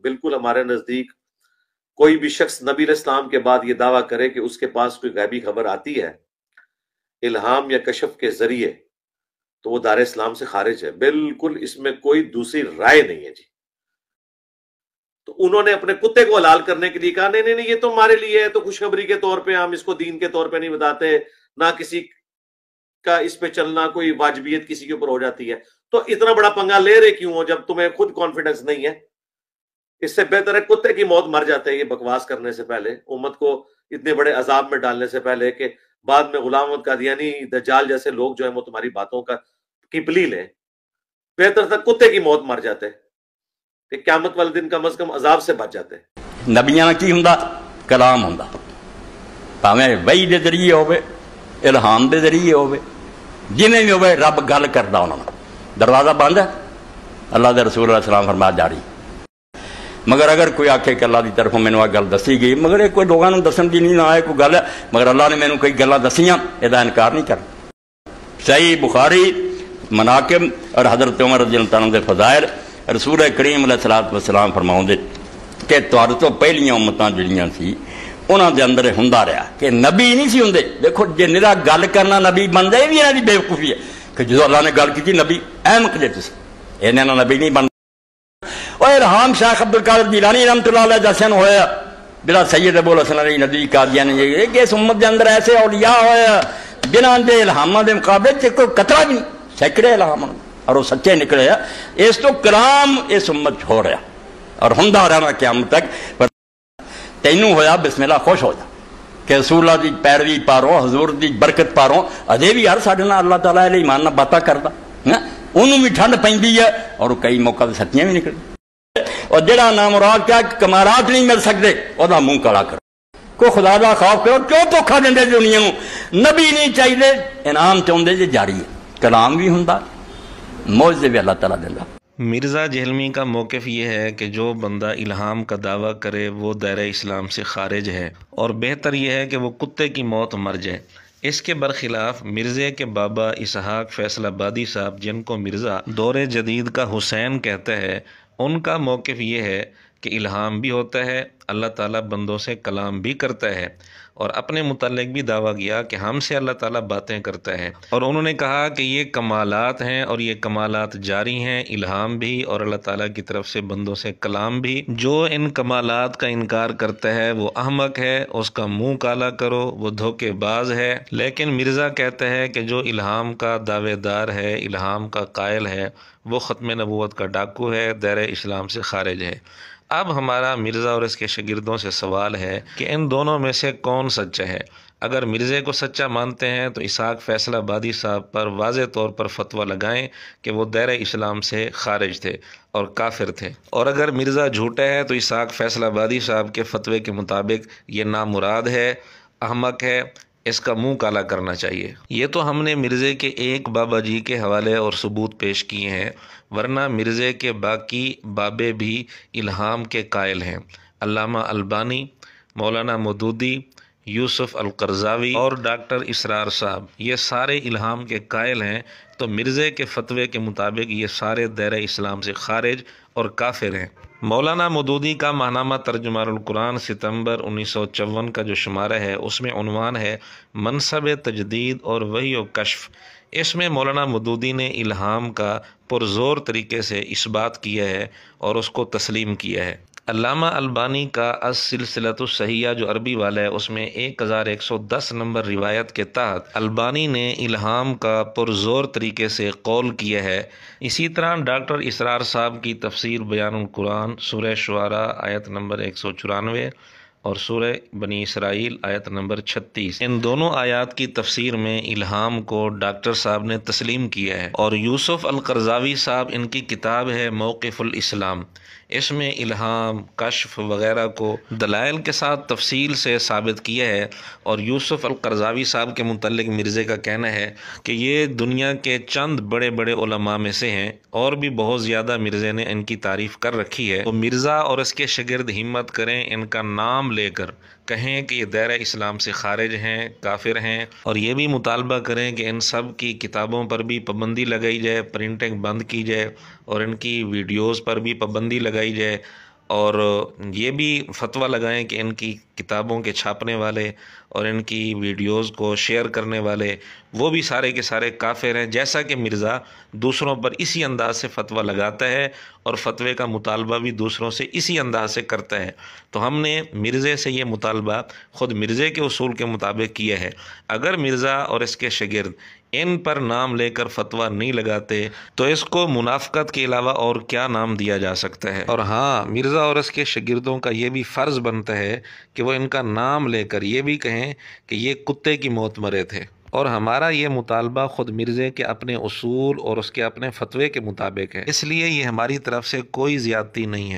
بالکل ہمارے نزدیک کوئی بھی شخص نبی علیہ السلام کے بعد یہ دعویٰ کرے کہ اس کے پاس کوئی غیبی خبر آتی ہے الہام یا کشف کے ذریعے تو وہ دار اسلام سے خارج ہے، بالکل اس میں کوئی دوسری رائے نہیں ہے جی۔ تو انہوں نے اپنے کتے کو حلال کرنے کے لیے کہا نہیں نہیں نہیں، یہ تو ہمارے لیے ہے، تو خوشخبری کے طور پہ ہم اس کو دین کے طور پہ نہیں بتاتے، نہ کسی کا اس پہ چلنا کوئی واجبیت کسی کے اوپر ہو جاتی ہے۔ تو اتنا بڑا پنگا لے رہے کیوں ہو جب تمہیں خود کانفیڈنس نہیں ہے؟ اس سے بہتر ہے کتے کی موت مر جاتے ہیں یہ بکواس کرنے سے پہلے، امت کو اتنے بڑے عذاب میں ڈالنے سے پہلے کہ بعد میں غلام احمد قادیانی دجال جیسے لوگ جو ہیں وہ تمہاری باتوں کی پلی لیں۔ بہتر تھا کتے کی موت مر جاتے کہ قیامت والے دن کم از کم عذاب سے بچ جاتے۔ نبیاں کی ہوندا کلام ہوندا، بھاویں وحی دے ذریعے ہوے، الہام دے ذریعے ہوے، جویں بھی ہوے رب گل کردا انہاں نال۔ دروازہ بند ہے، اللہ دے رسول علیہ السلام فرمایا جاری۔ مگر اگر کوئی آکھے کہ اللہ دی طرفوں مینوں گل دسی گئی، مگر یہ کوئی لوگوں نوں دسن دی نہیں نہ آئے کوئی گل ہے، مگر اللہ نے مینوں کئی گلاں دسیاں، یہ انکار نہیں کرنا۔ صحیح بخاری مناقب اور حضرت عمر رضی اللہ عنہ دے فضائل، رسول کریم علیہ الصلوۃ والسلام فرماؤندے کہ تہاڈے تو پہلیاں امتاں جڑیاں سی انہاں دے اندر ہوندا رہا کہ نبی نہیں سی ہوندے۔ دیکھو جے نرا گل کرنا نبی بن جائے بھی انہاں دی بے وقوفی ہے کہ جدوں اللہ نے گل کی نبی احمق جے تسی انہاں نال نبی نہیں بن۔ اور الہام شیخ عبد القادر جیلانی رحمۃ اللہ علیہ جیسے ہویا بلا سید ابو الحسن علی ندوی قادیانی کہ اس امت دے اندر ایسے اولیاء ہویا جنہاں دے الہاماں دے مقابلے چ کوئی قطرہ بھی نہیں، سینکڑے الہام اور وہ سچے نکلے۔ اس تو کلام اس امت ہو رہا اور ہوندا رہنا قیامت تک۔ تینوں ہویا بسم اللہ خوش ہو جا کہ رسول اللہ دی پیروی پاروں، حضور دی برکت پاروں، اجے بھی ہر ساڈے نال اللہ تعالیٰ علیہ ایمان نال باتاں کردا، انہوں بھی ٹھنڈ پیندی ہے اور کئی موقع تے سچیاں بھی نکلدی۔ اور جڑا نامراد کیا کمالات نہیں مل سکتے وہ منہ کالا کرو، کوئی خدا دا خوف کرو، کیوں دھوکھا دے دنیا نو؟ نبی نہیں چاہیے، انعام چاہتے جی جاری ہے، کلام بھی ہوں معجزے بھی اللہ تعالیٰ دیندا۔ مرزا جہلمی کا موقف یہ ہے کہ جو بندہ الہام کا دعویٰ کرے وہ دائرہ اسلام سے خارج ہے، اور بہتر یہ ہے کہ وہ کتے کی موت مر جائے۔ اس کے برخلاف مرزے کے بابا اسحاق فیصل آبادی صاحب، جن کو مرزا دور جدید کا حسین کہتے ہیں، ان کا موقف یہ ہے کہ الہام بھی ہوتا ہے، اللہ تعالیٰ بندوں سے کلام بھی کرتا ہے، اور اپنے متعلق بھی دعویٰ کیا کہ ہم سے اللہ تعالیٰ باتیں کرتا ہے، اور انہوں نے کہا کہ یہ کمالات ہیں اور یہ کمالات جاری ہیں، الہام بھی اور اللہ تعالیٰ کی طرف سے بندوں سے کلام بھی۔ جو ان کمالات کا انکار کرتا ہے وہ احمق ہے، اس کا منہ کالا کرو، وہ دھوکے باز ہے۔ لیکن مرزا کہتا ہے کہ جو الہام کا دعوے دار ہے، الہام کا قائل ہے، وہ ختم نبوت کا ڈاکو ہے، دائرہ اسلام سے خارج ہے۔ اب ہمارا مرزا اور اس کے شاگردوں سے سوال ہے کہ ان دونوں میں سے کون سچا ہے؟ اگر مرزے کو سچا مانتے ہیں تو اسحاق فیصل آبادی صاحب پر واضح طور پر فتویٰ لگائیں کہ وہ دائرہ اسلام سے خارج تھے اور کافر تھے، اور اگر مرزا جھوٹا ہے تو اسحاق فیصل آبادی صاحب کے فتوے کے مطابق یہ نامراد ہے، احمق ہے، اس کا منہ کالا کرنا چاہیے۔ یہ تو ہم نے مرزے کے ایک بابا جی کے حوالے اور ثبوت پیش کیے ہیں، ورنہ مرزے کے باقی بابے بھی الہام کے قائل ہیں۔ علامہ البانی، مولانا مودودی، یوسف القرضاوی اور ڈاکٹر اسرار صاحب، یہ سارے الہام کے قائل ہیں، تو مرزے کے فتوے کے مطابق یہ سارے دائرہ اسلام سے خارج اور کافر ہیں۔ مولانا مودودی کا ماہنامہ ترجمان القرآن ستمبر 1954 کا جو شمارہ ہے، اس میں عنوان ہے منصب تجدید اور وحی و کشف۔ اس میں مولانا مودودی نے الہام کا پرزور طریقے سے اثبات کیا ہے اور اس کو تسلیم کیا ہے۔ علامہ البانی کا السلسلۃ الصحیحہ جو عربی والا ہے، اس میں 1110 نمبر روایت کے تحت البانی نے الہام کا پرزور طریقے سے قول کیا ہے۔ اسی طرح ڈاکٹر اسرار صاحب کی تفسیر بیان القرآن سورہ شعراء آیت نمبر 194 اور سورہ بنی اسرائیل آیت نمبر 36، ان دونوں آیات کی تفسیر میں الہام کو ڈاکٹر صاحب نے تسلیم کیا ہے۔ اور یوسف القرضاوی صاحب، ان کی کتاب ہے موقف الاسلام، اس میں الہام، کشف وغیرہ کو دلائل کے ساتھ تفصیل سے ثابت کیا ہے۔ اور یوسف القرضاوی صاحب کے متعلق مرزے کا کہنا ہے کہ یہ دنیا کے چند بڑے بڑے علماء میں سے ہیں، اور بھی بہت زیادہ مرزے نے ان کی تعریف کر رکھی ہے۔ تو مرزا اور اس کے شاگرد ہمت کریں، ان کا نام لے کر کہیں کہ یہ دائرہ اسلام سے خارج ہیں، کافر ہیں، اور یہ بھی مطالبہ کریں کہ ان سب کی کتابوں پر بھی پابندی لگائی جائے، پرنٹنگ بند کی جائے، اور ان کی ویڈیوز پر بھی پابندی لگائی جائے، اور یہ بھی فتویٰ لگائیں کہ ان کی کتابوں کے چھاپنے والے اور ان کی ویڈیوز کو شیئر کرنے والے وہ بھی سارے کے سارے کافر ہیں، جیسا کہ مرزا دوسروں پر اسی انداز سے فتویٰ لگاتا ہے اور فتوے کا مطالبہ بھی دوسروں سے اسی انداز سے کرتا ہے۔ تو ہم نے مرزے سے یہ مطالبہ خود مرزے کے اصول کے مطابق کیا ہے۔ اگر مرزا اور اس کے شاگرد ان پر نام لے کر فتویٰ نہیں لگاتے تو اس کو منافقت کے علاوہ اور کیا نام دیا جا سکتا ہے؟ اور ہاں، مرزا اور اس کے شاگردوں کا یہ بھی فرض بنتا ہے کہ وہ ان کا نام لے کر یہ بھی کہیں کہ یہ کتے کی موت مرے تھے، اور ہمارا یہ مطالبہ خود مرزے کے اپنے اصول اور اس کے اپنے فتوے کے مطابق ہے، اس لیے یہ ہماری طرف سے کوئی زیادتی نہیں ہے۔